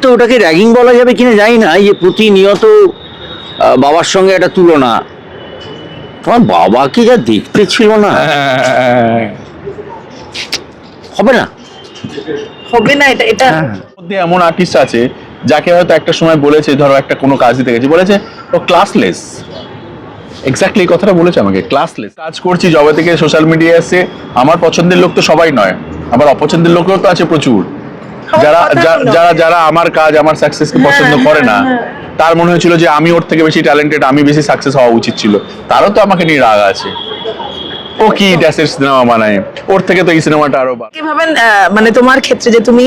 তো ওটাকে র্যাগিং বলা যাবে কিনা জানি না, এই যে প্রতিনিয়ত বাবার সঙ্গে একটা তুলনা। তোমার বাবা কি যা দেখতে ছিল না, হবে না, হবে না। এটা এটা মধ্যে এমন আর্টিস্ট আছে যাকে হয়তো একটা সময় বলেছে, ধরো একটা কোনো কাজ দিতে গেছে, বলেছে ও ক্লাসলেস। এক্স্যাক্টলি এই কথাটা বলেছে আমাকে, ক্লাসলেস। কাজ করছি যবে থেকে সোশ্যাল মিডিয়া এসে, আমার পছন্দের লোক তো সবাই নয়, আবার অপছন্দের লোকও তো আছে প্রচুর। যারা যারা যারা আমার কাজ, আমার সাকসেসকে পছন্দ করে না, তার মনে হয়েছিল যে আমি ওর থেকে বেশি ট্যালেন্টেড, আমি বেশি সাকসেস হওয়া উচিত ছিল, তারও তো আমাকে নিয়ে রাগ আছে। ও কি ড্যাসের সিনেমা বানায়, ওর থেকে তো এই সিনেমাটা আরো ভালো। কি ভাবেন মানে তোমার ক্ষেত্রে যে তুমি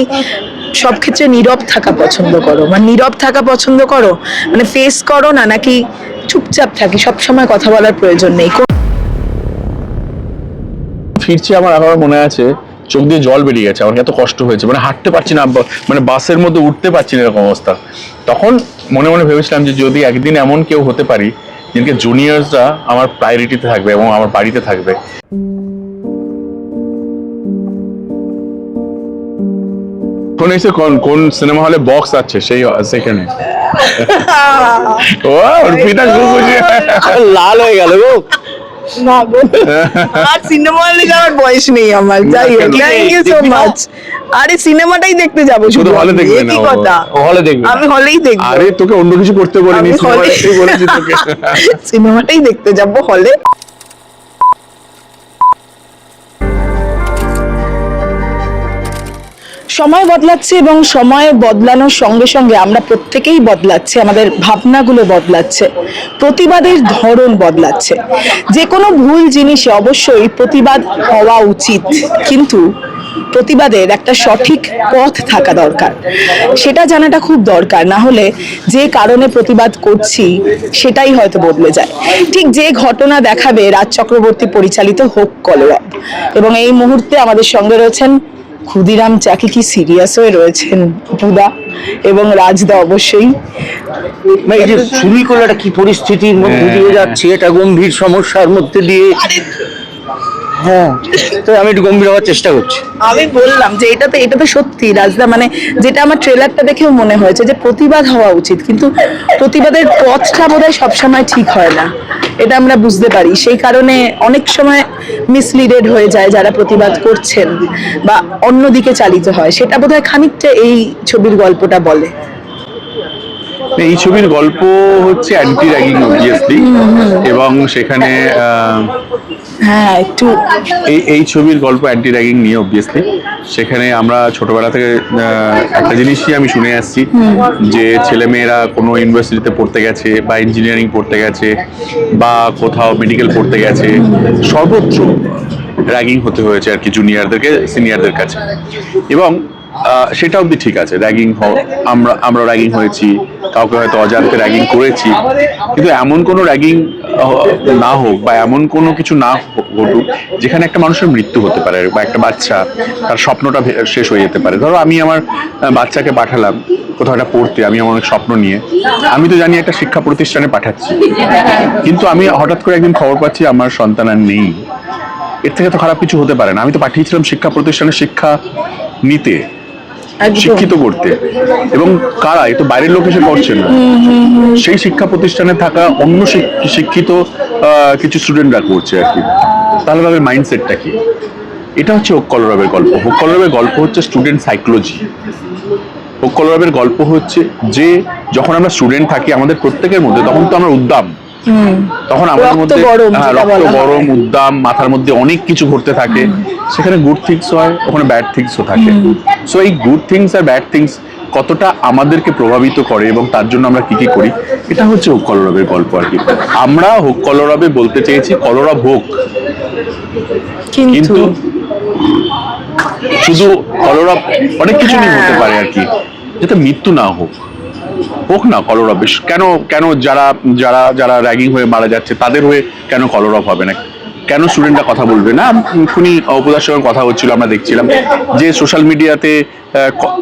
সব ক্ষেত্রে নীরব থাকা পছন্দ করো, মানে নীরব থাকা পছন্দ করো, মানে ফেস করো না, নাকি চুপচাপ থাকি, সব সময় কথা বলার প্রয়োজন নেই? ফিরছি, আমার আবার মনে আছে চোখ দিয়ে জল বেরিয়ে গেছে, আমার এত কষ্ট হয়েছে, মানে হাঁটতে পারছি না, মানে বাসের মধ্যে উঠতে পারছি না, এরকম অবস্থা। তখন মনে মনে ভেবেছিলাম যে যদি একদিন এমন কেউ হতে পারি যেদিকে জুনিয়র্সরা আমার প্রায়োরিটিতে থাকবে এবং আমার বাড়িতে থাকবে। কোন এসে কোন সিনেমা হলে বক্স আছে সেই সেখানে ও অর্পিতা লাল হয়ে গেল গো। না গো, আর সিনেমা হলে যাওয়ার বয়স নেই আমার। যাই হোক, থ্যাংক ইউ সো মাচ। আরে সিনেমাটাই দেখতে যাবো, শুধু হলে দেখবে না? কি কথা, হলে দেখবে? আমি হলেই দেখবো। আরে তোকে অন্য কিছু করতে বলিনি, সিনেমাটাই বলেছি তোকে। সিনেমাটাই দেখতে যাবো হলে। সময় বদলাচ্ছে এবং সময় বদলানোর সঙ্গে সঙ্গে আমরা প্রত্যেকেই বদলাচ্ছে, আমাদের ভাবনাগুলো বদলাচ্ছে, প্রতিবাদের ধরন বদলাচ্ছে। যে কোনো ভুল জিনিসে অবশ্যই প্রতিবাদ হওয়া উচিত, কিন্তু প্রতিবাদের একটা সঠিক পথ থাকা দরকার, সেটা জানাটা খুব দরকার। না হলে যে কারণে প্রতিবাদ করছি সেটাই হয়তো বদলে যায়। ঠিক যে ঘটনা দেখাবে রাজ চক্রবর্তী পরিচালিত হোক কলরব, এবং এই মুহূর্তে আমাদের সঙ্গে রয়েছেন ক্ষুদিরাম চাকি, কি সিরিয়াস হয়ে রয়েছেন বুদা এবং রাজদা। অবশ্যই এই যে সুরিকলাটা কি পরিস্থিতির মধ্যে দিয়ে যাচ্ছে, এটা গম্ভীর সমস্যার মধ্যে দিয়ে। হ্যাঁ, তো আমি একটু গম্ভীর হওয়ার চেষ্টা করছি। আমি বললাম যে এটা তো সত্যি রাজদা, মানে যেটা আমার ট্রেলারটা দেখেও মনে হয়েছে যে প্রতিবাদ হওয়া উচিত, কিন্তু প্রতিবাদের পথটা বোধহয় সবসময় ঠিক হয় না, এটা আমরা বুঝতে পারি। সেই কারণে অনেক সময় মিসলিডেড হয়ে যায় যারা প্রতিবাদ করছেন, বা অন্যদিকে চালিত হয়। সেটা বোধহয় খানিকটা এই ছবির গল্পটা বলে। এই ছবির গল্প হচ্ছে অ্যান্টি র্যাগিং অবভিয়াসলি, এবং সেখানে হ্যাঁ একটু এই ছবির গল্প অ্যান্টি র্যাগিং নিয়ে অবভিয়াসলি। সেখানে আমরা ছোটবেলা থেকে একটা জিনিসই আমি শুনে আসছি, যে ছেলেমেয়েরা কোনো ইউনিভার্সিটিতে পড়তে গেছে বা ইঞ্জিনিয়ারিং পড়তে গেছে বা কোথাও মেডিকেল পড়তে গেছে, সর্বত্র র্যাগিং হতে হয়েছে আর কি, জুনিয়রদেরকে সিনিয়রদের কাছে। এবং সেটা অবধি ঠিক আছে, র্যাগিং আমরা র্যাগিং হয়েছি, কাউকে হয়তো অজান্তে র্যাগিং করেছি, কিন্তু এমন কোনো র্যাগিং না হোক বা এমন কোনো কিছু না ঘটুক যেখানে একটা মানুষের মৃত্যু হতে পারে, বা একটা বাচ্চা তার স্বপ্নটা শেষ হয়ে যেতে পারে। ধরো আমি আমার বাচ্চাকে পাঠালাম কোথাও একটা পড়তে, আমি আমার অনেক স্বপ্ন নিয়ে, আমি তো জানি একটা শিক্ষা প্রতিষ্ঠানে পাঠাচ্ছি, কিন্তু আমি হঠাৎ করে একদিন খবর পাচ্ছি আমার সন্তান আর নেই। এর থেকে তো খারাপ কিছু হতে পারে না। আমি তো পাঠিয়েছিলাম শিক্ষা প্রতিষ্ঠানে শিক্ষা নিতে, শিক্ষিত করতে, এবং কারা, এ তো বাইরের লোক এসে করছে না, সেই শিক্ষা প্রতিষ্ঠানে থাকা অন্য শিক্ষিত কিছু স্টুডেন্টরা করছে আর কি। তাহলে তাদের মাইন্ডসেটটা কি? এটা হচ্ছে হোক কলরবের গল্প। হোক কলরবের গল্প হচ্ছে স্টুডেন্ট সাইকোলজি। হোক কলরবের গল্প হচ্ছে যে যখন আমরা স্টুডেন্ট থাকি আমাদের প্রত্যেকের মধ্যে, তখন তো আমরা উদ্দাম, তখন আমাদের মধ্যে রক্ত গরম, উদ্দাম, মাথার মধ্যে অনেক কিছু ঘটতে থাকে। সেখানে গুড থিংস হয়, ওখানে ব্যাড থিংসও থাকে। সো এই good things are bad things কতটা আমাদেরকে প্রভাবিত করে এবং তার জন্য আমরা কি কি করি, এটা হচ্ছে হোক কলরবের গল্প আর কি। আমরা হোক কলরবে বলতে চেয়েছি কলরব হোক, কিন্তু শুধু কলরব অনেক কিছু নিয়ে হতে পারে আর কি, যাতে মৃত্যু না হোক না কলরব। কেন কেন যারা যারা যারা র্যাগিং হয়ে মারা যাচ্ছে তাদের হয়ে কেন কলরব হবে না? কেন স্টুডেন্টরা কথা বলবে না? এক্ষুনি অপদার সঙ্গে কথা হচ্ছিল, আমরা দেখছিলাম যে সোশ্যাল মিডিয়াতে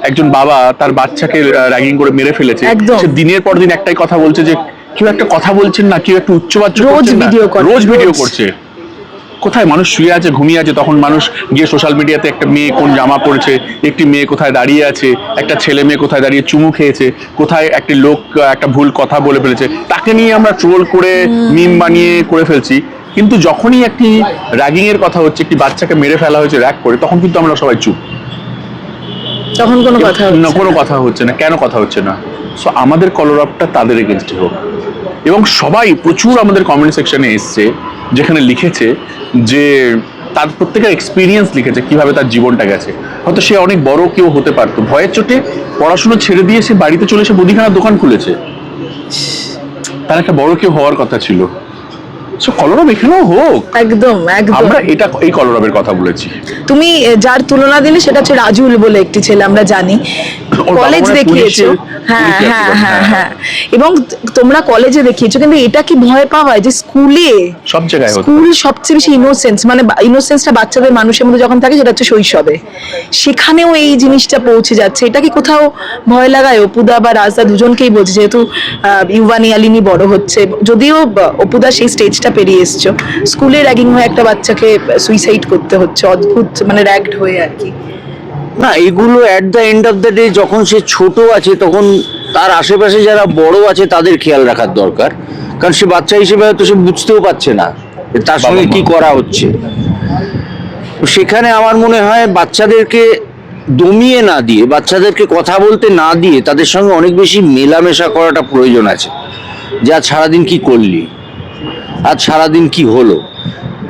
একজন বাবা তার বাচ্চাকে র্যাগিং করে মেরে ফেলেছে, সে দিনের পর দিন একটাই কথা বলছে যে কেউ একটা কথা বলছেন না, কেউ একটু উচ্চবাচ্য রোজ ভিডিও করছে। কোথায় মানুষ শুয়ে আছে, ঘুমিয়ে আছে, তখন মানুষ গিয়ে সোশ্যাল মিডিয়াতে একটা মেয়ে কোন জামা পরেছে, একটি মেয়ে কোথায় দাঁড়িয়ে আছে, একটা ছেলে মেয়ে কোথায় দাঁড়িয়ে চুমু খেয়েছে, কোথায় একটা লোক একটা ভুল কথা বলে ফেলেছে, তাকে নিয়ে আমরা ট্রোল করে মিম বানিয়ে করে ফেলছি। কিন্তু যখনই একটি র্যাগিং এর কথা হচ্ছে, একটি বাচ্চাকে মেরে ফেলা হয়েছে র্যাগ করে, তখন কিন্তু আমরা সবাই চুপ, তখন কোনো কথা হচ্ছে না, কোনো কথা হচ্ছে না। কেন কথা হচ্ছে না? সো আমাদের কলরবটা তাদের এগেনস্টে হোক। এবং সবাই প্রচুর আমাদের কমেন্ট সেকশনে এসছে, যেখানে লিখেছে যে তার প্রত্যেকের এক্সপিরিয়েন্স লিখেছে কিভাবে তার জীবনটা গেছে। হয়তো সে অনেক বড় কেউ হতে পারতো, ভয়ের চোটে পড়াশোনা ছেড়ে দিয়ে সে বাড়িতে চলে এসে মুদিখানার দোকান খুলেছে, তার একটা বড় কেউ হওয়ার কথা ছিল। সো কলরব এখানেও হোক, একদম একদম। আমরা এটা এই কলরবের কথা বলেছি। তুমি যার তুলনা দিলে সেটা হচ্ছে রাজুল বলে একটি ছেলে, আমরা জানি, ওর বাবা কলেজ মনে হয় দেখিয়েছো। হ্যাঁ পুলিশে হ্যাঁ ছিল, হ্যাঁ হ্যাঁ, এবং তোমরা কলেজে দেখিয়েছো, কিন্তু এটা কি ভয় পাওয়ায় যে স্কুলে, সব জায়গায় হতো। স্কুল সবচেয়ে বেশি ইনোসেন্স, মানে ইনোসেন্সটা বাচ্চাদের মানুষের মধ্যে যখন থাকে সেটা হচ্ছে শৈশবে, সেখানেও এই জিনিসটা পৌঁছে যাচ্ছে। এটা কি কোথাও ভয় লাগায়? অপুদা বা রাজদা দুজনকেই বলছে, যেহেতু ইউবানি আলিনী বড় হচ্ছে, যদিও অপুদা সেই স্টেজটা পেরিয়ে এসছো, স্কুলে র্যাগিং হয়ে একটা বাচ্চাকে সুইসাইড করতে হচ্ছে, অদ্ভুত মানে র্যাগড হয়ে আর কি। না, এগুলো at the end of the day যখন সে ছোট আছে তখন তার আশেপাশে যারা বড় আছে তাদের খেয়াল রাখার দরকার, কারণ সে বাচ্চা হিসেবে হয়তো সে বুঝতেও পারছে না যে তার সঙ্গে কি করা হচ্ছে। সেখানে আমার মনে হয় বাচ্চাদেরকে দমিয়ে না দিয়ে, বাচ্চাদেরকে কথা বলতে না দিয়ে তাদের সঙ্গে অনেক বেশি মেলামেশা করাটা প্রয়োজন আছে। যে আজ সারাদিন কি করলি, আজ সারাদিন কি হলো।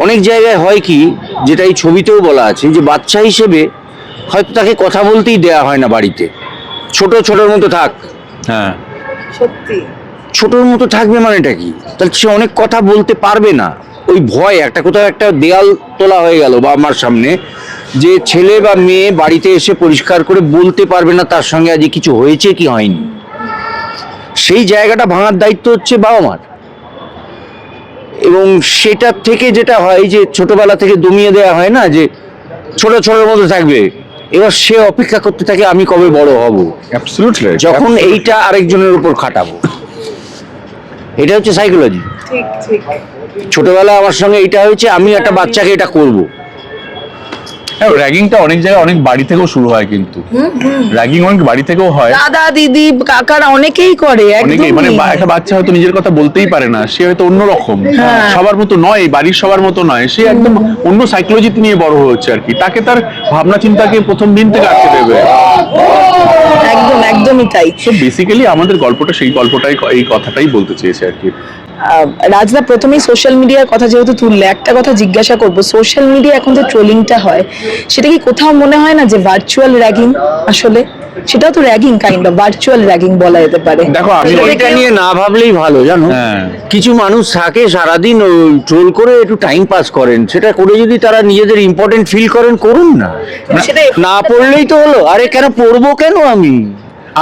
অনেক জায়গায় হয় কি, যেটা এই ছবিতেও বলা আছে, যে বাচ্চা হিসেবে হয়তো তাকে কথা বলতেই দেয়া হয় না বাড়িতে। ছোটর মতো থাক, হ্যাঁ সত্যি ছোটর মতো থাকবে মানেটা কি? তাহলে সে অনেক কথা বলতে পারবে না। ওই ভয়, একটা কোথাও একটা দেয়াল তোলা হয়ে গেল বাবা মার সামনে, যে ছেলে বা মেয়ে বাড়িতে এসে পরিষ্কার করে বলতে পারবে না তার সঙ্গে আজকে কিছু হয়েছে কি হয়নি। সেই জায়গাটা ভাঙার দায়িত্ব হচ্ছে বাবা মার। এবং সেটার থেকে যেটা হয় যে ছোটবেলা থেকে দমিয়ে দেওয়া হয় না, যে ছোটর মতো থাকবে, এবার সে অপেক্ষা করতে থাকে আমি কবে বড় হব, অ্যাবসলিউটলি, যখন এইটা আরেকজনের উপর খাটাবো। এটা হচ্ছে সাইকোলজি। ঠিক ঠিক। ছোটবেলা আমার সঙ্গে এটা হয়েছে, আমি একটা বাচ্চাকে এটা করব। হ্যাঁ, র্যাগিংটা অনেক জায়গায় অনেক বাড়ি থেকেও শুরু হয়, কিন্তু র্যাগিং অনেক বাড়ি থেকেও হয়। দাদা দিদি কাকারা অনেকেই করে, অনেকেই, মানে একদমই। একটা বাচ্চা হয়তো নিজের কথা বলতেই পারে না, সে হয়তো অন্যরকম, সবার মতো নয়, বাড়ির সবার মতো নয়, সে একদম অন্য সাইকোলজিতে নিয়ে বড় হচ্ছে আর কি। তাকে তার ভাবনা চিন্তাকে প্রথম দিন থেকে আটকে দেবে। একদম একদমই তাই। তো বেসিক্যালি আমাদের গল্পটা সেই গল্পটাই, এই কথাটাই বলতে চেয়েছে আর কি। রাজদা, প্রথমেই সোশ্যাল মিডিয়ার কথা যেহেতু তুললে, একটা কথা জিজ্ঞাসা করবো, সোশ্যাল মিডিয়া এখন যে ট্রোলিংটা হয়, সেটা কি কোথাও মনে হয় না যে ভার্চুয়াল র্যাগিং? আসলে সেটাও তো ragging, kind of virtual ragging বলা যেতে পারে। দেখো, আমি এটা নিয়ে না ভাবলেই ভালো, জানো। হ্যাঁ। কিছু মানুষ থাকে সারাদিন ট্রোল করে একটু টাইম পাস করেন, সেটা করে যদি তারা নিজেদের ইম্পর্টেন্ট ফিল করেন, করুন না। সেটা না পড়লেই তো হলো। আরে কেন পড়বো, কেন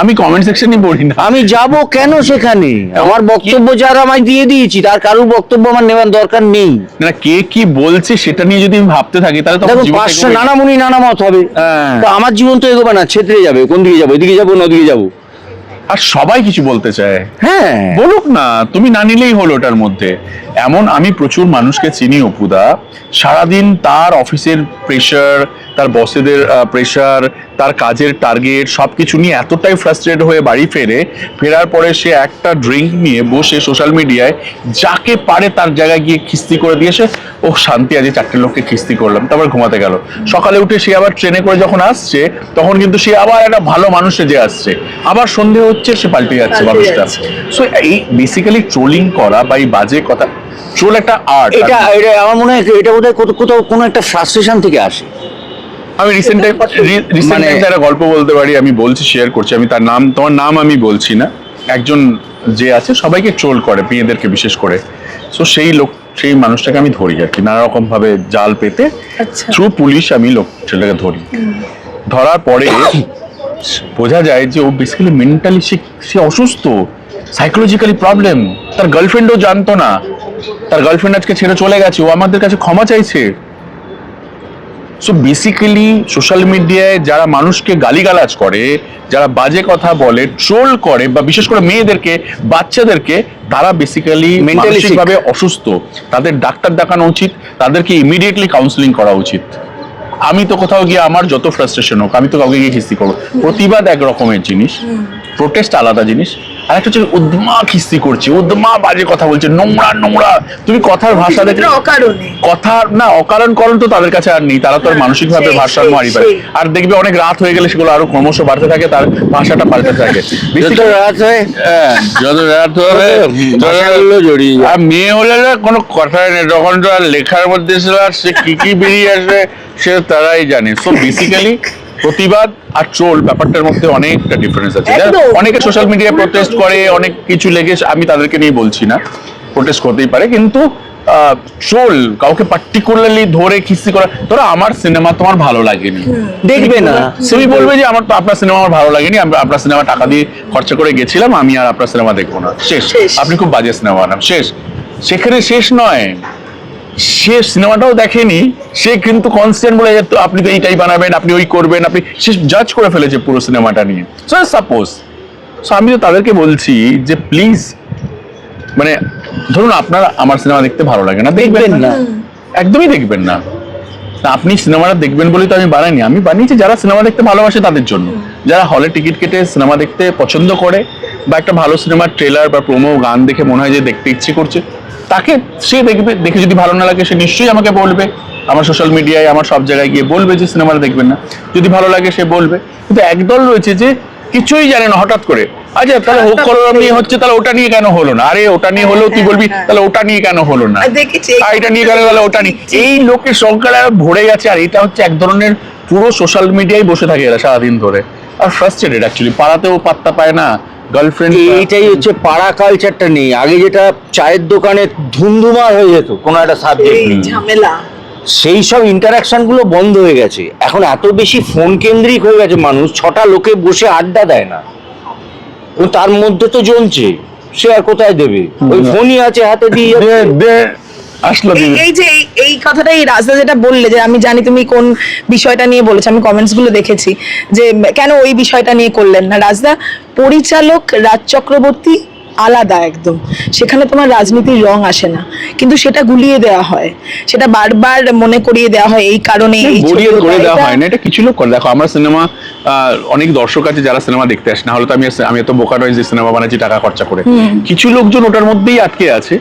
আমি কমেন্ট সেকশনই পড়ি না। আমি যাব কেন সেখানে? আমার বক্তব্য যারা আমায় দিয়ে দিয়েছি, তার কারোর বক্তব্য আমার নেওয়ার দরকার নেই। না, কে কি বলছে সেটা নিয়ে যদি আমি ভাবতে থাকি, তাহলে তো দেখো, জীবনটা 500 এগোবে না। নানামুনি নানা মত হবে, হ্যাঁ। তো আমার জীবন তো এগোবে না, ছেত্রে যাবে। কোন দিকে যাবো, এদিকে যাবো না ওদিকে যাবো? আর সবাই কিছু বলতে চায়, হ্যাঁ, বলুক না, তুমি না নিলেই হলো ওটার মধ্যে। এমন আমি প্রচুর মানুষকে চিনি অপুদা, সারাদিন তার অফিসের প্রেশার, তার বসেদের প্রেশার, তার কাজের টার্গেট সবকিছু নিয়ে এতটাই ফ্রাস্ট্রেটেড হয়ে বাড়ি ফেরার পরে সে একটা ড্রিঙ্ক নিয়ে বসে সোশ্যাল মিডিয়ায় যাকে পারে তার জায়গায় গিয়ে খিস্তি করে দিয়েছে। ও শান্তি, আজ 4টে লোককে খিস্তি করলাম, তারপর ঘুমাতে গেল। সকালে উঠে সে আবার ট্রেনে করে যখন আসছে, তখন কিন্তু সে আবার একটা ভালো মানুষ যে আসছে, আবার সন্ধে হচ্ছে, সে পাল্টে যাচ্ছে মানুষটা। সো এই বেসিক্যালি ট্রোলিং করা বা এই বাজে কথা, ট্রোল একটা আর্ট। এটা আমার মনে হয় এটা বোধহয় কোথাও কোনো একটা ফ্রাস্ট্রেশন থেকে আসে। আমি রিসেন্ট একটা গল্প বলতে পারি, আমি বলছি, শেয়ার করছি। আমি তার নাম, তোমার নাম আমি বলছি না। একজন যে আছে সবাইকে ট্রোল করে, মেয়েদেরকে বিশেষ করে। সো সেই মানুষটাকে আমি ধরি আর কি, নানা রকম ভাবে জাল পেতে থ্রু পুলিশ আমি ছেলেটাকে ধরি। ধরার পরে বোঝা যায় যে ও বেসিক্যালি মেন্টালি সে অসুস্থ, সাইকোলজিক্যালি প্রবলেম। তার গার্লফ্রেন্ডও জানতো না, তার গার্লফ্রেন্ড আজকে ছেড়ে চলে গেছে, ও আমাদের কাছে ক্ষমা চাইছে। সো বেসিক্যালি সোশ্যাল মিডিয়ায় যারা মানুষকে গালিগালাজ করে, যারা বাজে কথা বলে, ট্রোল করে, বা বিশেষ করে মেয়েদেরকে, বাচ্চাদেরকে, তারা বেসিক্যালি Mentally মানসিকভাবে অসুস্থ। তাদের ডাক্তার দেখানো উচিত, তাদেরকে ইমিডিয়েটলি কাউন্সিলিং করা উচিত। আমি তো কোথাও গিয়ে আমার যত ফ্রাস্ট্রেশন হোক, আমি তো কাউকে গিয়ে খিস্তি করবো। প্রতিবাদ এক রকমের জিনিস, প্রোটেস্ট আলাদা জিনিস, আর একটা হচ্ছে উদ্মা খিস্তি করছে, উদ্মা বাজে কথা বলছে, নোংরা নোংরা। তুমি কথার ভাষা দেখে অকারণে কথা না, অকারণ করণ তো তাদের কাছে আর নেই, তারা তো আর মানসিক ভাবে ভারসাম্য হারিয়ে ফেলে। আর দেখবে অনেক রাত হয়ে গেলে সেগুলো আরো ক্রমশ বাড়তে থাকে, তার ভাষাটা পাল্টে থাকে। যত রাত হয় হ্যাঁ, যত রাত হবে ভাষাগুলো জড়িয়ে যায়। আর মেয়ে হলে না কোনো কথাই নেই, তখন তো আর লেখার মধ্যে ছিল, আর সে কি বেরিয়ে আসে সে তারাই জানে। সো বেসিক্যালি প্রতিবাদ আর ট্রোল ব্যাপারটার মধ্যে অনেকটা ডিফারেন্স আছে। একদম। অনেকে সোশ্যাল মিডিয়ায় প্রোটেস্ট করে, অনেক কিছু লেগে, আমি তাদেরকে নিয়ে বলছি না, প্রোটেস্ট করতেই পারে, কিন্তু ট্রোল, কাউকে পার্টিকুলারলি ধরে খিস্তি করা, ধরো আমার সিনেমা তোমার ভালো লাগেনি, দেখবে না, তুমি বলবে যে আমার তো আপনার সিনেমা আমার ভালো লাগেনি, আমি আপনার সিনেমা টাকা দিয়ে খরচা করে গেছিলাম, আমি আর আপনার সিনেমা দেখবো না, শেষ। শেষ। আপনি খুব বাজে সিনেমা বানান, শেষ। সেখানে শেষ নয়, সে সিনেমাটাও দেখেনি, সে কিন্তু কনস্ট্যান্ট বলে যে আপনি তো এইটাই বানাবেন, আপনি ওই করবেন, আপনি, সে জাজ করে ফেলেছে পুরো সিনেমাটা নিয়ে। সো সাপোজ, সো আমি তো তাদেরকে বলছি যে প্লিজ, মানে ধরুন আপনার আমার সিনেমা দেখতে ভালো লাগে না, দেখবেন না, একদমই দেখবেন না। তা আপনি সিনেমাটা দেখবেন বলেই তো আমি বানাইনি, আমি বানিয়েছি যারা সিনেমা দেখতে ভালোবাসে তাদের জন্য, যারা হলে টিকিট কেটে সিনেমা দেখতে পছন্দ করে, বা একটা ভালো সিনেমার ট্রেলার বা প্রোমো গান দেখে মনে হয় যে দেখতে ইচ্ছে করছে, তাকে সে দেখবে, দেখে যদি ভালো না লাগে সে নিশ্চয়ই আমাকে বলবে, আমার সোশ্যাল মিডিয়ায়, আমার সব জায়গায় গিয়ে বলবে যে সিনেমাটা দেখবেন না। যদি ভালো লাগে সে বলবে। কিন্তু একদল রয়েছে যে কিছুই জানে না, হঠাৎ করে আচ্ছা তাহলে হোক করোনা নিয়ে হচ্ছে, তাহলে ওটা নিয়ে কেন হলো না, আরে ওটা নিয়ে হলেও তুই বলবি তাহলে ওটা নিয়ে কেন হলো না, দেখেছি আর এটা নিয়ে কেন হলো, ওটা নিয়ে, এই লোকের সংখ্যাটা ভরে গেছে। আর এটা হচ্ছে এক ধরনের পুরো সোশ্যাল মিডিয়ায় বসে থাকে এরা সারাদিন ধরে, আর ফ্রাস্ট্রেটেড অ্যাকচুয়ালি, পাড়াতেও পাত্তা পায় না, গার্লফ্রেন্ড। এইটাই হচ্ছে পাড়া কালচারটা নেই। আগে যেটা চায়ের দোকানে ধুমধুমার হয়ে যেত কোনো একটা সাবজেক্ট, এই ঝামেলা, সেই সব ইন্টারাকশন গুলো বন্ধ হয়ে গেছে। এখন এত বেশি ফোন কেন্দ্রিক হয়ে গেছে, মানুষ 6টা লোকে বসে আড্ডা দেয় না, ও তার মধ্যে তো জমছে, সে আর কোথায় দেবে, ওই ফোনই আছে হাতে দিয়ে আসলো এই যে এই কথাটা এই রাজদা যেটা বললে, যে আমি জানি তুমি কোন বিষয়টা নিয়ে বলেছো, আমি কমেন্টস গুলো দেখেছি যে কেন ওই বিষয়টা নিয়ে করলেন না। রাজদা, পরিচালক রাজ চক্রবর্তী আলাদা একদম, সেখানে তোমার রাজনীতির রং আসে না, কিন্তু সেটা গুলিয়ে দেওয়া হয়, সেটা বারবার মনে করিয়ে দেওয়া হয়, এই কারণে এই গড়িয়ে ছবিটা, করে দেওয়া এটা- হয় না, এটা কিছু লোক করে। দেখো আমার সিনেমা অনেক দর্শক আছে যারা সিনেমা দেখতে আসে না, হলে তো আমি এত বোকা নয় যে সিনেমা বানাচ্ছি টাকা খরচা করে। কিছু লোকজন ওটার মধ্যেই আটকে আছে,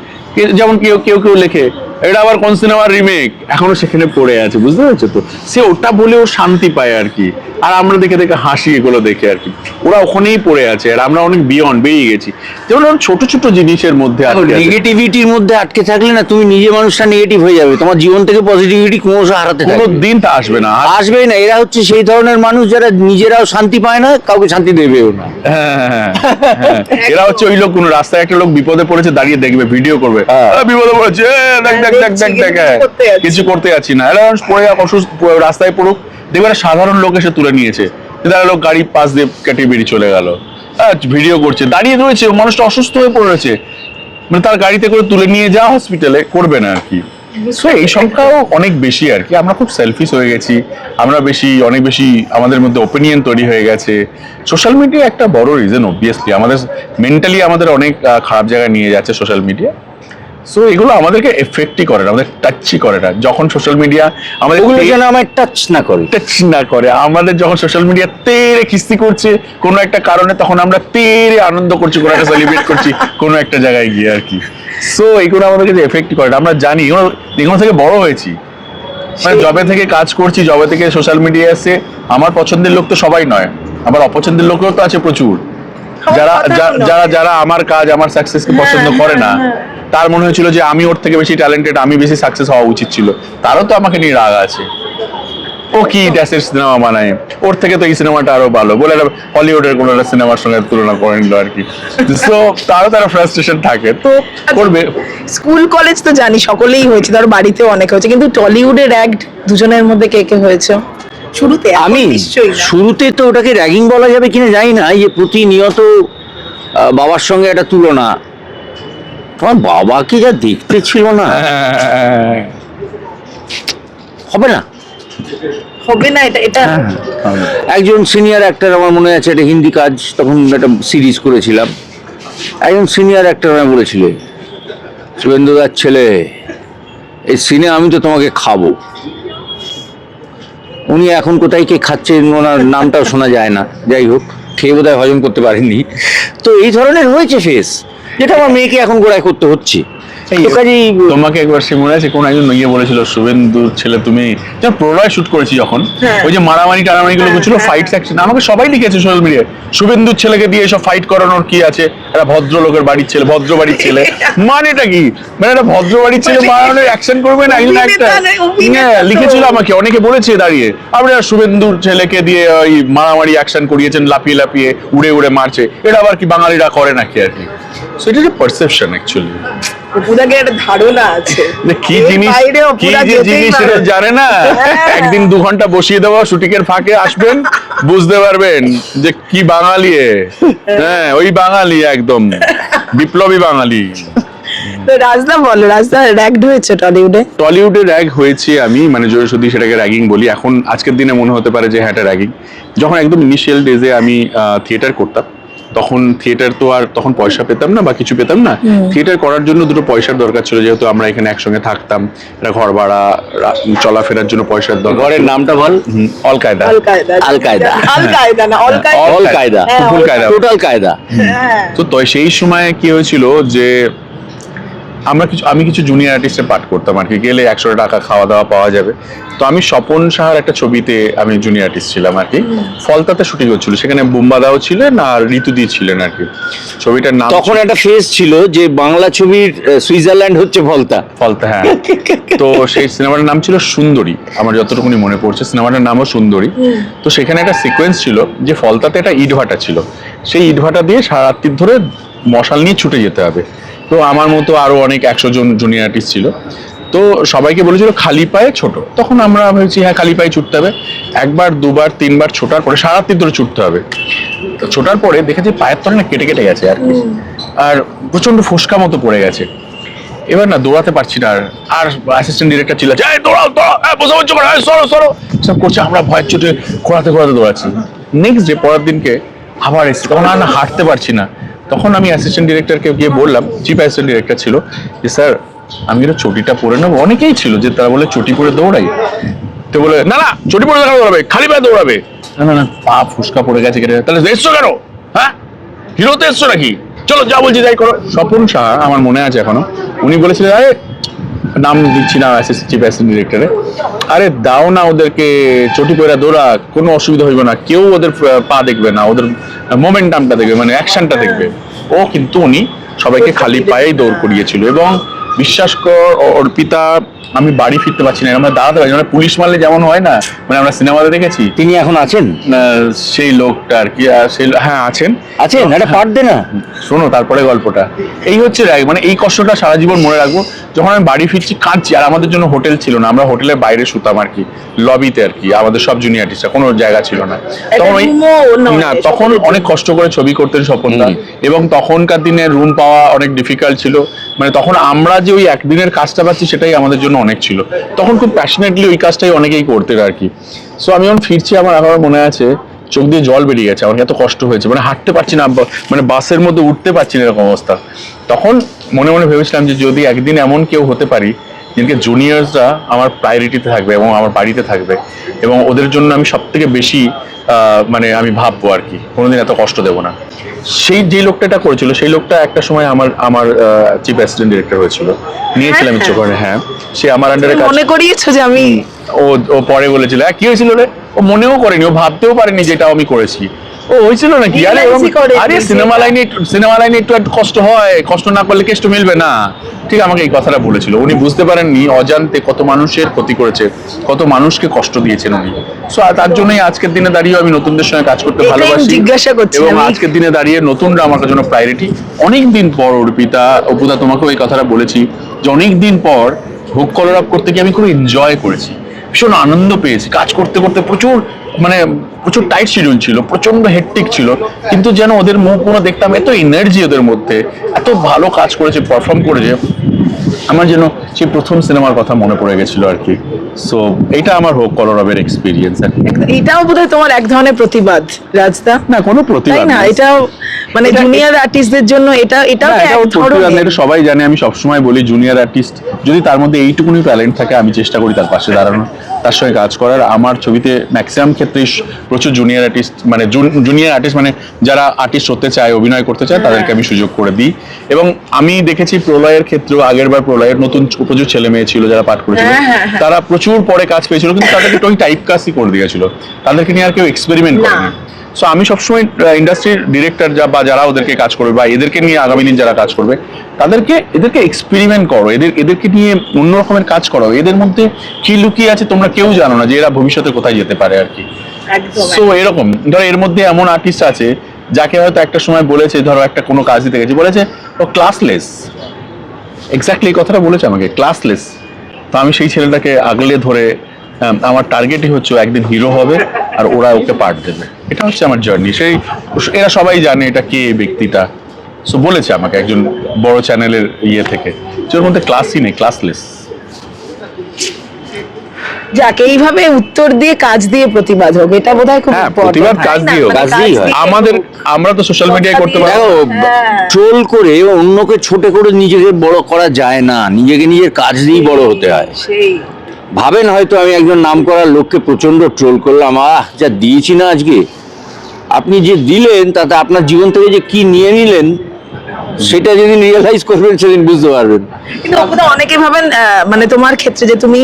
যেমন কেউ কেউ কেউ লেখে এটা আবার কোন সিনেমার রিমেক, এখনো সেখানে পড়ে আছে, বুঝতে পারছো তো, সে ওটা বলেও শান্তি পায় আর কি। আর আমরা দেখে দেখে হাসি এগুলো দেখে আর কি, ওরা ওখানেই পড়ে আছে, আর আমরা অনেক বিয়ন্ড বেরিয়ে গেছি। যেমন ছোট ছোট জিনিসের মধ্যে আটকে আছে। নেগেটিভিটির মধ্যে আটকে থাকলে না, তুমি নিজে মানুষটা নেগেটিভ হয়ে যাবে, তোমার জীবন থেকে পজিটিভিটি ক্রমশ হারাতে কোনো থাকবে, দিন তা আসবে না। আসবেই না। এরা হচ্ছে সেই ধরনের মানুষ যারা নিজেরাও শান্তি পায় না, কাউকে শান্তি দেবেও না। হ্যাঁ, এরা হচ্ছে ওই লোক, কোন রাস্তায় একটা লোক বিপদে পড়েছে, দাঁড়িয়ে দেখবে, ভিডিও করবে, হ্যাঁ। বিপদে পড়েছে, দেখ দেখ দেখ দেখ দেখ, কিছু করতে যাচ্ছি না, এরা পড়ে অসুস্থ রাস্তায় পড়ুক, দেখবে একটা সাধারণ লোক এসে তুলে নিয়েছে, তারা লোক গাড়ি পাশ দিয়ে কেটে বেরিয়ে চলে গেল, ভিডিও করছে, দাঁড়িয়ে রয়েছে, মানুষটা অসুস্থ হয়ে পড়েছে, মানে তার গাড়িতে করে তুলে নিয়ে যাওয়া হসপিটালে, করবে না আর কি। সো এই সংখ্যাও অনেক বেশি আর কি, আমরা খুব সেলফিশ হয়ে গেছি, আমরা অনেক বেশি আমাদের মধ্যে ওপিনিয়ন তৈরি হয়ে গেছে। সোশ্যাল মিডিয়া একটা বড় রিজন, অবভিয়াসলি আমাদের মেন্টালি আমাদের অনেক খারাপ জায়গায় নিয়ে যাচ্ছে সোশ্যাল মিডিয়া। সো এগুলো আমাদেরকে এফেক্টই করে না, আমাদের টাচই করে না। যখন সোশ্যাল মিডিয়া আমাদের ওগুলো যেন আমার টাচ না করে, টাচ না করে, আমাদের যখন সোশ্যাল মিডিয়া তেরে কিস্তি করছে কোনো একটা কারণে, তখন আমরা তেরে আনন্দ করছি, কোনো একটা সেলিব্রেট করছি কোনো একটা জায়গায় গিয়ে আর কি। সো এগুলো আমাদেরকে এফেক্ট করে না, আমরা জানি, এগুলো থেকে বড় হয়েছি, মানে জবে থেকে কাজ করছি, জবে থেকে সোশ্যাল মিডিয়া এসে, আমার পছন্দের লোক তো সবাই নয়, আমার অপছন্দের লোকও তো আছে প্রচুর, যারা যারা যারা আমার কাজ, আমার সাকসেসকে পছন্দ করে না, তার মনে হয়েছিল যে আমি ওর থেকে বেশি ট্যালেন্টেড, আমি বেশি সাকসেস হওয়া উচিত ছিল, তারও তো আমাকে নিয়ে রাগ আছে, ও কি ড্যাসের সিনেমা বানায়, ওর থেকে তো এই সিনেমাটা আরো ভালো বলে হলিউডের কোনো একটা সিনেমার সঙ্গে তুলনা করে নিল আর কি। সো তারও তারা ফ্রাস্ট্রেশন থাকে, তো করবে। স্কুল কলেজ তো জানি সকলেই হয়েছে, ধরো বাড়িতেও অনেক হয়েছে, কিন্তু টলিউডের অ্যাক্ট দুজনের মধ্যে কে কে হয়েছে শুরুতে? আমি নিশ্চয়ই না। শুরুতে তো ওটাকে র্যাগিং বলা যাবে কিনা জানি না, এই যে প্রতিনিয়ত বাবার সঙ্গে একটা তুলনা, তোমার বাবা কি যা দেখতে ছিল না, হবে না, হবে না এটা এটা একজন সিনিয়র অ্যাক্টর, আমার মনে আছে একটা হিন্দি কাজ, তখন একটা সিরিজ করেছিলাম, একজন সিনিয়র অ্যাক্টর আমায় বলেছিল, শুভেন্দুদার ছেলে, এই সিনে আমি তো তোমাকে খাবো। উনি এখন কোথায় কে খাচ্ছেন ওনার নামটাও শোনা যায় না, যাই হোক, খেয়ে বোধহয় হজম করতে পারেননি। তো এই ধরনের হয়েছে ফেস, যেটা আমার মেয়েকে এখন গোড়ায় করতে হচ্ছে। তো কাজেই তোমাকে একবার সে মনে আছে কোন একজন ইয়ে বলেছিল, শুভেন্দুর ছেলে তুমি, যখন প্রলয় শুট করেছি যখন, ওই যে মারামারি টারামারি গুলো ছিল, ফাইট সেকশন, আমাকে সবাই লিখেছে সোশ্যাল মিডিয়ায়, শুভেন্দুর ছেলেকে দিয়ে এসব ফাইট করানোর কি আছে, একটা ভদ্রলোকের বাড়ির ছেলে, ভদ্র বাড়ির ছেলে, মানেটা কি, মানে একটা ভদ্র বাড়ির ছেলে মারানোর অ্যাকশন করবে না একজন একটা, লিখেছিল আমাকে, অনেকে বলেছে দাঁড়িয়ে, আপনি শুভেন্দুর ছেলেকে দিয়ে ওই মারামারি অ্যাকশন করিয়েছেন, লাফিয়ে লাফিয়ে উড়ে উড়ে মারছে, এটা আবার কি বাঙালিরা করে নাকি আর কি। সো এটা যে পারসেপশন অ্যাকচুয়ালি, অপুদাকে একটা ধারণা আছে কি জিনিস, কি যে জিনিস সেটা জানে না। একদিন 2 ঘন্টা বসিয়ে দেওয়া, শুটিং এর ফাঁকে আসবেন, বুঝতে পারবেন যে কি বাঙালি। হ্যাঁ, ওই বাঙালি, একদম বিপ্লবী বাঙালি। তো রাজদা বলো, রাজদা র্যাগড হয়েছে টলিউডে? টলিউডে র্যাগ হয়েছে আমি, মানে যদি সেটাকে র্যাগিং বলি, এখন আজকের দিনে মনে হতে পারে যে হ্যাঁ এটা র্যাগিং। যখন একদম ইনিশিয়াল ডেজে আমি থিয়েটার করতাম, তখন থিয়েটার তো আর তখন পয়সা পেতাম না বা কিছু পেতাম না, থিয়েটার করার জন্য দুটো পয়সার দরকার ছিল, যেহেতু আমরা এখানে একসঙ্গে থাকতাম, একটা ঘর ভাড়া, চলাফেরার জন্য পয়সার দরকার। ঘরের নামটা বল। অল কায়দা। আল কায়দা, আল কায়দা, আল কায়দা না, অল কায়দা, অল কায়দা, ফুল কায়দা, টোটাল কায়দা। তো সেই সময় কি হয়েছিল যে আমি কিছু জুনিয়র আর্টিস্টে পাঠ করতাম আর কি, গেলে 100 টাকা খাওয়া দাওয়া পাওয়া যাবে। তো আমি স্বপন সাহার একটা ছবিতে আমি জুনিয়র আর্টিস্ট ছিলাম আর কি, ফলতাতে শুটিং হচ্ছিল, সেখানে বুম্বাদাও ছিলেন আর ঋতুদি ছিলেন আর কি। ছবিটার নাম তখন একটা ফেজ ছিল যে বাংলা ছবির সুইজারল্যান্ড হচ্ছে ফলতা। হ্যাঁ। তো সেই সিনেমাটার নাম ছিল সুন্দরী, আমার যতটুকুনি মনে পড়ছে সিনেমাটার নামও সুন্দরী। তো সেখানে একটা সিকোয়েন্স ছিল যে ফলতাতে একটা ইটভাটা ছিল, সেই ইটভাটা দিয়ে সারা রাত্রি ধরে মশাল নিয়ে ছুটে যেতে হবে। তো আমার মতো আরো অনেক 100 জন জুনিয়র আর্টিস্ট ছিল, তো সবাইকে বলেছিল খালি পায়ে ছোটো। তখন আমরা ভেবেছি হ্যাঁ খালি পায়ে ছুটতে হবে, 1 বার 2 বার 3 বার ছোটার পরে সারা রাত্রি ধরে ছুটতে হবে। তো ছোটার পরে দেখেছি পায়ের তলে না কেটে কেটে গেছে আর কি, আর প্রচন্ড ফোসকা মতো পড়ে গেছে। এবার না দৌড়াতে পারছি না, আর অ্যাসিস্ট্যান্ট ডিরেক্টর ছিল দৌড়াও সরো সব করছে, আমরা ভয়ের চোটে ঘোরাতে ঘোরাতে দৌড়াচ্ছি। নেক্সট ডে পরের দিনকে আবার এসেছি, তখন আর না হাঁটতে পারছি না। তখন আমি অ্যাসিস্ট্যান্ট ডিরেক্টরকে গিয়ে বললাম, চিফ অ্যাসিস্ট্যান্ট ডিরেক্টর ছিল, যে স্যার আমি এটা চটিটা পরে নেবো। অনেকেই ছিল যে তারা বলে চটি পরে দৌড়াই, তো বলে না না চটি পরে দৌড়াবে, খালি পায়ে দৌড়াবে। না না পা ফুসকা পড়ে গেছে কেটে, তাহলে এসছো কেন, হ্যাঁ হিরোতে এসছো নাকি, চলো যা বলছি যাই করো। স্বপন সাহা আমার মনে আছে এখনো, উনি বলেছিলেন আরে নাম দিচ্ছি না চিফ অ্যাসিস্ট্যান্ট ডিরেক্টরে, আরে দাও না ওদেরকে চটি পয়রা দৌড়া, কোনো অসুবিধা হইবে না, কেউ ওদের পা দেখবে না, ওদের মোমেন্টামটা দেখবে, মানে অ্যাকশনটা দেখবে। ও কিন্তু উনি সবাইকে খালি পায়েই দৌড় করিয়েছিল, এবং বিশ্বাস কর অর্পিতা আমি বাড়ি ফিরতে পারছি না, আমরা দাঁড়াতে পারছি মানে পুলিশ মারলে যেমন হয় না, মানে আমরা সিনেমাতে দেখেছি। তিনি এখন আছেন সেই লোকটা আর কি, হ্যাঁ আছেন একটা পার্ট দে না, শোনো তারপরে গল্পটা। এই হচ্ছে মানে এই কষ্টটা সারা জীবন মনে রাখবো। যখন আমি বাড়ি ফিরছি কাঁদছি, আর আমাদের জন্য হোটেল ছিল না, আমরা হোটেলের বাইরে শুতাম আর কি, লবিতে আর কি, আমাদের সব জুনিয়র আর্টিস্টরা, কোনো জায়গা ছিল না তখন। ওই না তখন অনেক কষ্ট করে ছবি করতেন স্বপনদা, এবং তখনকার দিনে রুম পাওয়া অনেক ডিফিকাল্ট ছিল, মানে তখন আমরা যে ওই একদিনের কাজটা পাচ্ছি সেটাই আমাদের জন্য অনেক ছিল। তখন খুব প্যাশনেটলি ওই কাজটাই অনেকেই করতেন আর কি। সো আমি যখন ফিরছি আমার আবার মনে আছে চোখ দিয়ে জল বেরিয়ে গেছে, আমার এত কষ্ট হয়েছে, মানে হাঁটতে পারছি না, মানে বাসের মধ্যে উঠতে পারছি না এরকম অবস্থা। তখন মনে মনে ভেবেছিলাম যে যদি একদিন এমন কেউ হতে পারি যিনকে জুনিয়র্সরা আমার প্রায়োরিটিতে থাকবে এবং আমার বাড়িতে থাকবে, এবং ওদের জন্য আমি সব থেকে বেশি মানে আমি ভাববো আর কি, কোনোদিন এত কষ্ট দেবো না। সেই যে লোকটা এটা করেছিল, সেই লোকটা একটা সময় আমার চিফ অ্যাসিস্ট্যান্ট ডিরেক্টর হয়েছিল, নিয়েছিলাম ইচ্ছে করে। হ্যাঁ সে আমার আন্ডারে মনে করিয়েছো যে আমি, ও পরে বলেছিল কি হয়েছিল রে, ও মনেও করেনি, ও ভাবতেও পারেনি যেটা আমি করেছি। ও হয়েছিল নাকি, আরে সিনেমা লাইনে একটু কষ্ট হয়, কষ্ট না করলে কেষ্ট মিলবে না, ঠিক আমাকে এই কথাটা বলেছিল। উনি বুঝতে পারেননি অজান্তে কত মানুষের ক্ষতি করেছে, কত মানুষকে কষ্ট দিয়েছেন উনি। সো তার জন্যই আজকের দিনে দাঁড়িয়ে আমি নতুনদের সঙ্গে কাজ করতে ভালোবাসি, এবং আজকের দিনে দাঁড়িয়ে নতুনরা আমার জন্য প্রায়োরিটি। অনেকদিন পর অর্পিতা, অপুদা তোমাকেও এই কথাটা বলেছি যে অনেকদিন পর ভোগ কলরব করতে গিয়ে আমি খুব এনজয় করেছি, ভীষণ আনন্দ পেয়েছি। কাজ করতে করতে প্রচুর টাইট শিডিউল ছিল, প্রচন্ড হেক্টিক ছিল, কিন্তু যেন ওদের মুখগুলো দেখতাম এত এনার্জি ওদের মধ্যে, এত ভালো কাজ করেছে, পারফর্ম করেছে, আমার যেন সেই প্রথম সিনেমার কথা মনে পড়ে গেছিল আর কি। সো এটা আমার হোক কলরবের এক্সপিরিয়েন্স আর কি। এটাও বোধহয় তোমার এক ধরনের প্রতিবাদ রাজদা, না কোনো তাই প্রতিবাদ না? না। এটাও মানে জুনিয়র আর্টিস্টদের জন্য এটাও এটা এক প্রতিবাদ না, ধরনের। এটা সবাই জানে। আমি সবসময় বলি জুনিয়র আর্টিস্ট যদি তার মধ্যে এইটুকুনি ট্যালেন্ট থাকে, আমি চেষ্টা করি তার পাশে দাঁড়ানো, তার সঙ্গে কাজ করার। আমার ছবিতে ম্যাক্সিমাম ক্ষেত্রে প্রচুর জুনিয়র আর্টিস্ট মানে জুনিয়র আর্টিস্ট মানে যারা আর্টিস্ট হতে চায়, অভিনয় করতে চায়, তাদেরকে আমি সুযোগ করে দিই। এবং আমি দেখেছি প্রলয়ের ক্ষেত্রেও, আগের বার প্রলয়ের নতুন প্রচুর ছেলে মেয়ে ছিল যারা পাঠ করেছিল, তারা প্রচুর পরে কাজ পেয়েছিল, কিন্তু তাদেরকে ওই টাইপ কাজই করে দিয়েছিল, তাদেরকে নিয়ে আর কেউ এক্সপেরিমেন্ট করেনি। সো আমি সবসময় ইন্ডাস্ট্রির ডিরেক্টর বা যারা ওদেরকে কাজ করবে বা এদেরকে নিয়ে আগামী দিন যারা কাজ করবে, এদেরকে এক্সপেরিমেন্ট করো, এদেরকে নিয়ে অন্য রকমের কাজ করো। এদের মধ্যে কি লুকিয়ে আছে তোমরা কেউ জানো না, যে এরা ভবিষ্যতে কোথায় যেতে পারে আর কি। সো এরকম ধরো এর মধ্যে এমন আর্টিস্ট আছে যাকে হয়তো একটা সময় বলেছে, ধরো একটা কোনো কাজ দিতে গেছে, বলেছে ও ক্লাসলেস, এক্স্যাক্টলি এই কথাটা বলেছে আমাকে, ক্লাসলেস। তো আমি সেই ছেলেটাকে আগলে ধরে আমার টার্গেটই হচ্ছে ও একদিন হিরো হবে আর ওরা ওকে পার্ট দেবে। এটা হচ্ছে আমার জার্নি। এরা সবাই জানে এটা কে এই ব্যক্তিটা। সো বলেছে আমাকে একজন বড় চ্যানেলের ইয়ে থেকে, যার মধ্যে ক্লাসই নেই, ক্লাসলেস। যাকে এইভাবে উত্তর দিয়ে কাজ দিয়ে প্রতিবাদ হোক, এটা বোধহয় খুব হ্যাঁ, important, প্রতিবাদ তাই কাজ না? দিয়েও, মানে কাজ দিয়েই হয়। আমরা তো সোশ্যাল মিডিয়ায় করতে পারি। দেখো, ট্রোল করে অন্যকে ছোট করে নিজেকে বড় করা যায় না, নিজেকে নিজের কাজ দিয়েই বড় হতে হয়। সেই ভাবেন হয়তো আমি একজন নামকরা লোককে প্রচন্ড ট্রোল করলাম, যা দিয়েছি না আজকে, আপনি যে দিলেন তাতে আপনার জীবন থেকে যে কি নিয়ে নিলেন সেটা যেদিন রিয়েলাইজ করবেন সেদিন বুঝতে পারবেন। কিন্তু বোধহয় অনেকে ভাবেন মানে তোমার ক্ষেত্রে যে তুমি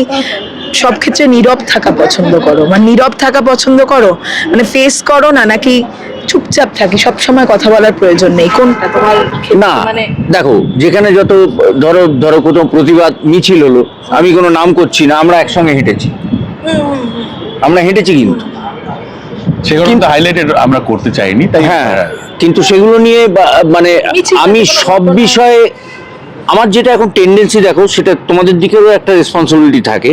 সব ক্ষেত্রে নীরব থাকা পছন্দ করো, মানে নীরব থাকা পছন্দ করো, মানে ফেস করো না, নাকি চুপচাপ থাকি, সব সময় কথা বলার প্রয়োজন নেই, কোনটা তোমার ক্ষেত্রে? না মানে দেখো, যেখানে যত ধরো ধরো কোথাও প্রতিবাদ মিছিল হলো, আমি কোনো নাম করছি না, আমরা একসঙ্গে হেঁটেছি, আমরা হেঁটেছি, কিন্তু সেগুলো কিন্তু হাইলাইটেড আমরা করতে চাইনি, তাই হ্যাঁ, কিন্তু সেগুলো নিয়ে মানে মিছিল আমি করতে সব কোনো বিষয়ে আমার যেটা এখন টেন্ডেন্সি, দেখো সেটা তোমাদের দিকেও একটা রেসপন্সিবিলিটি থাকে,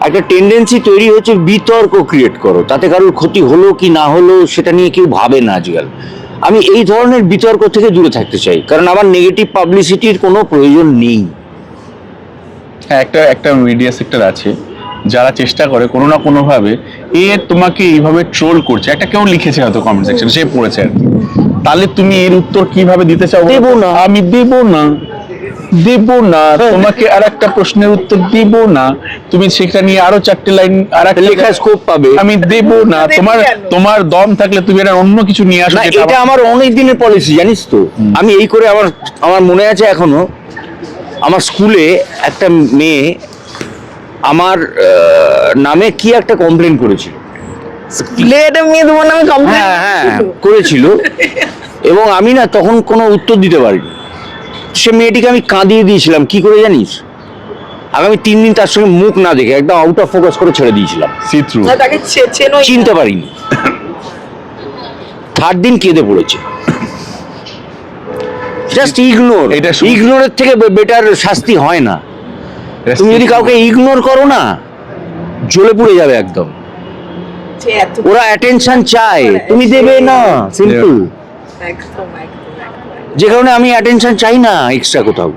একটা টেন্ডেন্সি তৈরি হচ্ছে বিতর্ক ক্রিয়েট করো, তাতে কারোর ক্ষতি হলো কি না হলো সেটা নিয়ে কেউ ভাবে না আজকাল। আমি এই ধরনের বিতর্ক থেকে দূরে থাকতে চাই, কারণ আমার নেগেটিভ পাবলিসিটির কোনো প্রয়োজন নেই। হ্যাঁ, একটা মিডিয়া সেক্টর আছে যারা চেষ্টা করে কোনো না কোনো ভাবে তোমাকে এইভাবে ট্রোল করছে। একটা কেউ লিখেছে হয়তো কমেন্ট সেকশনে, সে পড়েছে আর কি, তাহলে তুমি এর উত্তর কিভাবে দিতে চাও? দেবো না। আমি দেবো না, তোমাকে আর একটা প্রশ্নের উত্তর দেব না, তুমি সেটা নিয়ে আরো 4টে লাইন আর একটা লেখার স্কোপ পাবে। আমি দেব না। তোমার দম থাকলে তুমি এটা অন্য কিছু নিয়ে আসো। না, এটা আমার অনেক দিনের পলিসি, জানিস তো। আমি এই করে আমার মনে আছে এখনো, আমার স্কুলে একটা মেয়ে আমার নামে কি একটা কমপ্লেন করেছিল। লেডে মেয়ে তোমার নামে কমপ্লেন হ্যাঁ করেছিল, এবং আমি না তখন কোনো উত্তর দিতে পারিনি। সে মেয়েটিকে আমি কাঁদিয়ে দিয়েছিলাম, কি করে জানিস? আগামী 3 দিন তার সঙ্গে মুখ না দেখে একদম আউট অফ ফোকাস করে ছেড়ে দিয়েছিলাম, সি থ্রু। তাকে চেনো চিনতে পারিনি। 3rd দিন কেঁদে পড়েছে। জাস্ট ইগনোর, এটা ইগনোরের থেকে বেটার শাস্তি হয় না। তুমি যদি কাউকে ইগনোর করো না, জ্বলে পুড়ে যাবে একদম। ওরা অ্যাটেনশন চায়, তুমি দেবে না, সিম্পল। যে কারণে আমি অ্যাটেনশন চাই না এক্সট্রা কোথাও।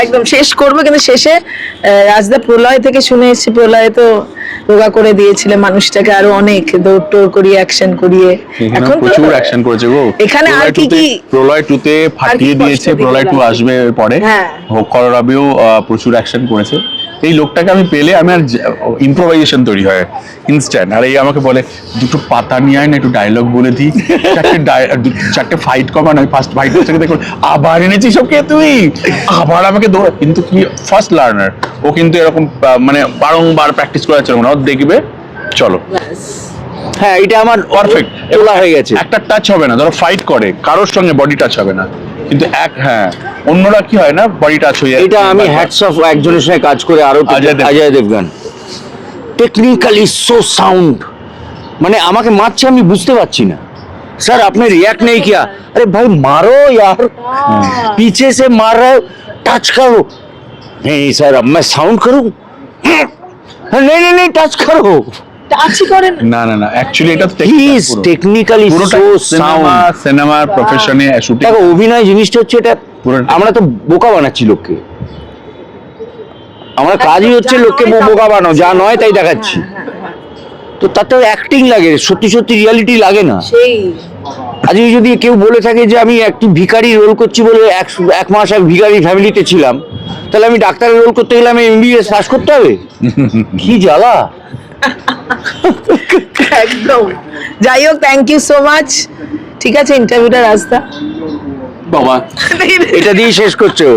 একদম শেষ করবো, কিন্তু শেষে রাজদা প্রলয় থেকে শুনে এসেছি, প্রলয়ে তো রোগা করে দিয়েছিলে মানুষটাকে, আরো অনেক দৌড় টোড় করিয়ে অ্যাকশন করিয়ে, এখানে এখন তো প্রচুর অ্যাকশন করেছে গো। এখানে আর কি কি প্রলয় 2-তে ফাটিয়ে কষ্ট দিয়েছে, দিল প্রলয় 2 লাগে? আসবে পরে। হ্যাঁ। কররাবেও প্রচুর অ্যাকশন করেছে। এই লোকটাকে আমি পেলে আমি আর ইম্প্রোভাইজেশন তৈরি হয় ইনস্ট্যান্ট। আর এই আমাকে বলে দুটো পাতা নিয়ে আয় না, একটু ডায়লগ বলে দিই, 4টে ফাইট কমা না, ফার্স্ট ফাইট দেখো আবার এনেছিস ওকে তুই, আবার আমাকে দৌড়া। কিন্তু কি ফার্স্ট লার্নার ও, কিন্তু এরকম মানে বারংবার প্র্যাকটিস করা যাচ্ছে না, ও দেখবে চলো। হ্যাঁ, এটা আমার পারফেক্ট তোলা হয়ে গেছে। একটা টাচ হবে না, ধরো ফাইট করে কারোর সঙ্গে বডি টাচ হবে না, কিন্তু অন্যরা কি হয় না, বডি টাচ হয়ে যায়। এটা আমি হ্যাটস অফ একজনের সঙ্গে কাজ করে, আরো Ajay Devgan, technically so sound. মানে আমাকে মারছে, আমি বুঝতে পারছি না, सर आपने रिएक्ट नहीं किया, अरे भाई मारो यार, पीछे से मार रहे हो, टच करो। नहीं सर अब मैं साउंड करूं, नहीं नहीं नहीं टच करो, টাচই করে না। না অ্যাকচুয়ালি এটা he is technically so sound। সিনেমার প্রফেশনে শুটিং। দেখো অভিনয় জিনিসটা হচ্ছে, এটা আমরা তো বোকা বানাচ্ছি লোককে, আমার কাজই হচ্ছে লোককে বোকা বানানো, যা নয় তাই দেখাচ্ছি। তো তাতে অ্যাক্টিং লাগে, সত্যি সত্যি রিয়ালিটি লাগে না। আজকে যদি কেউ বলে থাকে যে আমি একটি ভিখারি রোল করছি বলে এক মাস এক ভিখারি ফ্যামিলিতে ছিলাম, তাহলে আমি ডাক্তারের রোল করতে গেলে আমি MBBS পাস করতে হবে? কি জ্বালা। একদম। যাই হোক, থ্যাংক ইউ সো মাচ। ঠিক আছে, ইন্টারভিউটা রাস্তা বাবা এটা দিয়ে শেষ করছো?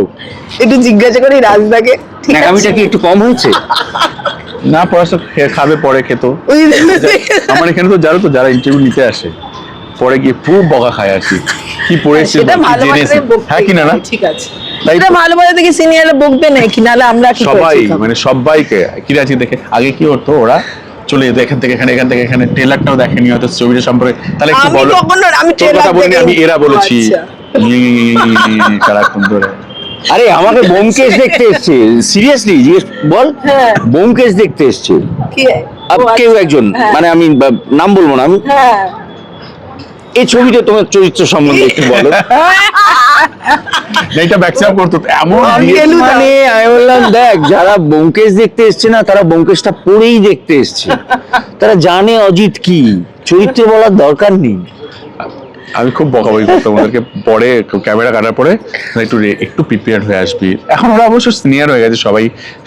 একটু জিজ্ঞাসা করি রাজদাকে, ঠিক আছে? ন্যাকামিটা কি একটু কম হয়েছে? না, পড়াশোনা খাবে পরে খেত। আমার এখানে তো যারা ইন্টারভিউ নিতে আসে পরে গিয়ে খুব বকা খায় আর কি, কি পড়েছে সেটা ভালো জেনেছে, হ্যাঁ কি না না, ঠিক আছে। তাই এটা তো। ভালো ভালো দেখে সিনিয়ররা বকবে না কি, নাহলে আমরা কি সবাই করছি? মানে সবাইকে কি আছে দেখে আগে কি হতো, ওরা চলে যেত এখান থেকে এখানে, এখান থেকে এখানে, ট্রেলারটাও দেখেনি হয়তো ছবিটা সম্পর্কে, তাহলে একটু আমি বলো। কখনো আমি তোর কথা ট্রেলার বলিনি, আমি এরা বলেছি আচ্ছা। সারাক্ষণ ধরে। আরে আমাকে বোমকেশ দেখতে এসছে, সিরিয়াসলি জিজ্ঞেস বল। হ্যাঁ। বোমকেশ দেখতে এসছে কি? কেউ একজন, হ্যাঁ। মানে আমি নাম বলবো না, আমি হ্যাঁ। এই ছবিতে তোমার চরিত্র সম্বন্ধে একটু বলো। এইটা ব্যাকচাপ করতো এমন দিয়ে- মানে আমি বললাম দেখ, যারা ব্যোমকেশ দেখতে এসছে না তারা ব্যোমকেশটা পড়েই দেখতে এসছে, তারা জানে অজিত কি, চরিত্রে বলার দরকার নেই। আমি খুব বকাবকি করতাম ওদেরকে, পরে ক্যামেরা কাটার পরে একটু প্রিপেয়ার হয়ে আসবি। এখন ওরা অবশ্য সিনিয়র হয়ে গেছে,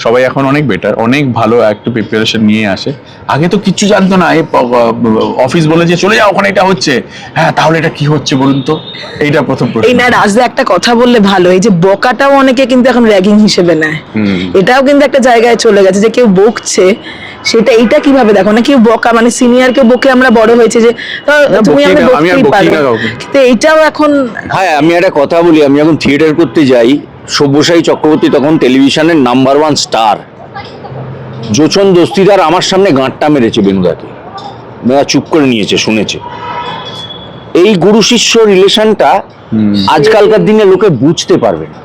সবাই এখন অনেক বেটার, অনেক ভালো একটু প্রিপারেশন নিয়ে আসে। আগে তো কিচ্ছু জানতো না, এই অফিস বলে যে চলে যাও ওখানে এটা হচ্ছে, হ্যাঁ তাহলে এটা কি হচ্ছে বলুন তো, এইটা প্রথম প্রশ্ন। এই না, রাজদা একটা কথা বললে ভালো, এই যে বকাটাও অনেকে কিন্তু এখন র্যাগিং হিসেবে নেয়, এটাও কিন্তু একটা জায়গায় চলে গেছে যে কেউ বকছে সেটা, এইটা কিভাবে দেখো না, কেউ বকা মানে সিনিয়রকে বকে আমরা বড় হয়েছে যে তুমি বকি আমি না, আমি আর বকতেই বকি না পারো, কাউকে। কিন্তু এইটাও এখন হ্যাঁ, আমি একটা কথা বলি, আমি যখন থিয়েটার করতে যাই, সব্যসাচী চক্রবর্তী তখন টেলিভিশনের নাম্বার 1 স্টার, জোছন দস্তিদার আমার সামনে গাঁটটা মেরেছে বেনুদাকে, বেনুদা চুপ করে নিয়েছে, শুনেছে। এই গুরু শিষ্য রিলেশনটা আজকালকার দিনে লোকে বুঝতে পারবে না,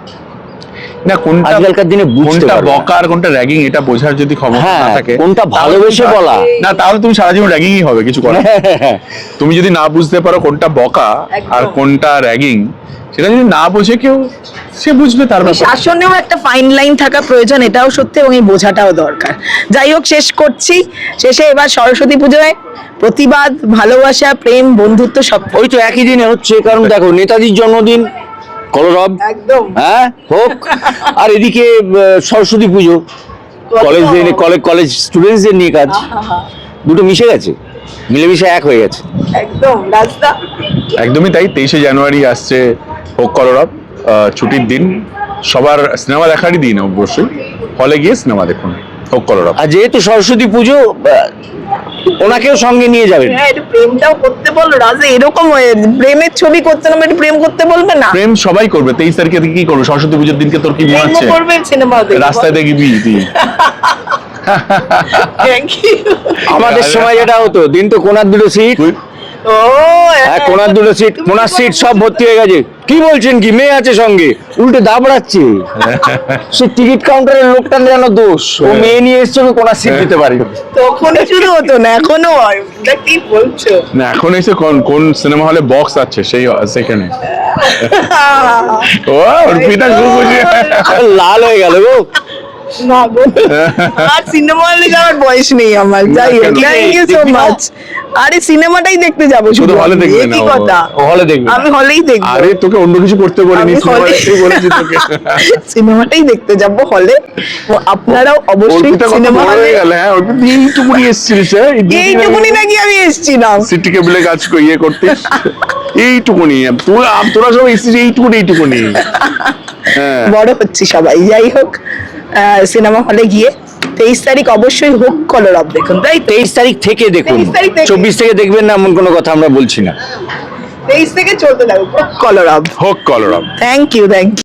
না কোনটা আজকালকার দিনে বুঝতে কোনটা পারবে না। বকা আর কোনটা র্যাগিং এটা বোঝার যদি ক্ষমতা হ্যাঁ, না থাকে, কোনটা ভালোবেসে বলা। না তাহলে তুমি সারা জীবন র্যাগিংই হবে, কিছু করার নেই। তুমি যদি না বুঝতে পারো কোনটা বকা আর কোনটা র্যাগিং, সেটা যদি না বোঝে কেউ, সে বুঝবে তার ব্যাপারে। শাসনেও একটা ফাইন লাইন থাকা প্রয়োজন, এটাও সত্যি, এবং এই বোঝাটাও দরকার। যাই হোক, শেষ করছি। শেষে এবার সরস্বতী পুজোয় প্রতিবাদ, ভালোবাসা, প্রেম, বন্ধুত্ব সব ওই তো একই দিনে হচ্ছে, কারণ দেখো নেতাজির জন্মদিন, কলরব, একদম হ্যাঁ হোক, আর এদিকে সরস্বতী পুজো, কলেজ স্টুডেন্টসদের নিয়ে কাজ, দুটো মিশে গেছে, মিলেমিশে এক হয়ে গেছে। একদম রাস্তা। একদমই তাই। 23শে জানুয়ারি আসছে, হোক কলরব, ছুটির দিন, সবার সিনেমা দেখারই দিন, অবশ্যই হলে গিয়ে সিনেমা দেখুন, হোক কলরব। আর যেহেতু সরস্বতী পুজো, ওনাকেও সঙ্গে নিয়ে যাবেন। হ্যাঁ, একটু প্রেমটাও করতে বলো রাজা, এরকম হয়ে প্রেমের ছবি করতে না, একটু প্রেম করতে বলবে না? প্রেম সবাই করবে। 23 তারিখে কি করবে? সরস্বতী পুজোর দিনকে তোর কি মনে প্রেমও হচ্ছে করবে, সিনেমা দেখবে। রাস্তায় দেখবি তুই? Thank you. আমাদের সময় যেটা হতো, দিন তো কোনার দুটো সিট, ও হ্যাঁ কোনার দুটো সিট, কোনার সিট সব ভর্তি হয়ে গেছে। কি বলছেন কি, মেয়ে আছে সঙ্গে, উল্টে দাবড়াচ্ছে। সে টিকিট কাউন্টারের লোকটা যেন দোষ, ও মেয়ে নিয়ে এসছে, ওকে কোনার সিট দিতে পারি। তখন শুরু হতো না, এখনো হয়। এটা কি বলছো? না এখন এসে কোন সিনেমা হলে বক্স আছে সেই সেখানে ও অর্পিতা খুব খুশি। লাল হয়ে গেল গো। না গো, আর সিনেমা হলে যাওয়ার বয়স নেই আমার। যাই হোক, থ্যাংক ইউ সো মাচ। আরে সিনেমাটাই দেখতে যাবো শুধু, শুধু হলে দেখবে এই না কি ও? কথা? হলে দেখবে, আমি হলেই দেখবো। আরে তোকে অন্য কিছু করতে বলিনি, আমি সিনেমা হলে- দেখতেই বলেছি তোকে। সিনেমাটাই দেখতে যাবো হলে। ও আপনারাও অবশ্যই অর্পিতা কত সিনেমা বড় হলে। হয়ে গেল, হ্যাঁ অর্পিতা এইটুকুনি এসেছিস, এইটুকুনি নাকি আমি এসেছিলাম? সিটি কেবলে কাজ ইয়ে করতিস, এইটুকুনি তোরা সব এসেছিস এইটুকুনি। হ্যাঁ বড় হচ্ছি সবাই। যাই হোক, সিনেমা হলে গিয়ে 23 তারিখ অবশ্যই হোক কলরব দেখুন, তাই তো? 23 তারিখ থেকে দেখুন, 23 তারিখ থেকে। 24 থেকে দেখবেন না এমন কোনো কথা আমরা বলছি না। 23 থেকে চলতে থাকুক কলরব। হোক কলরব। Thank you, thank you.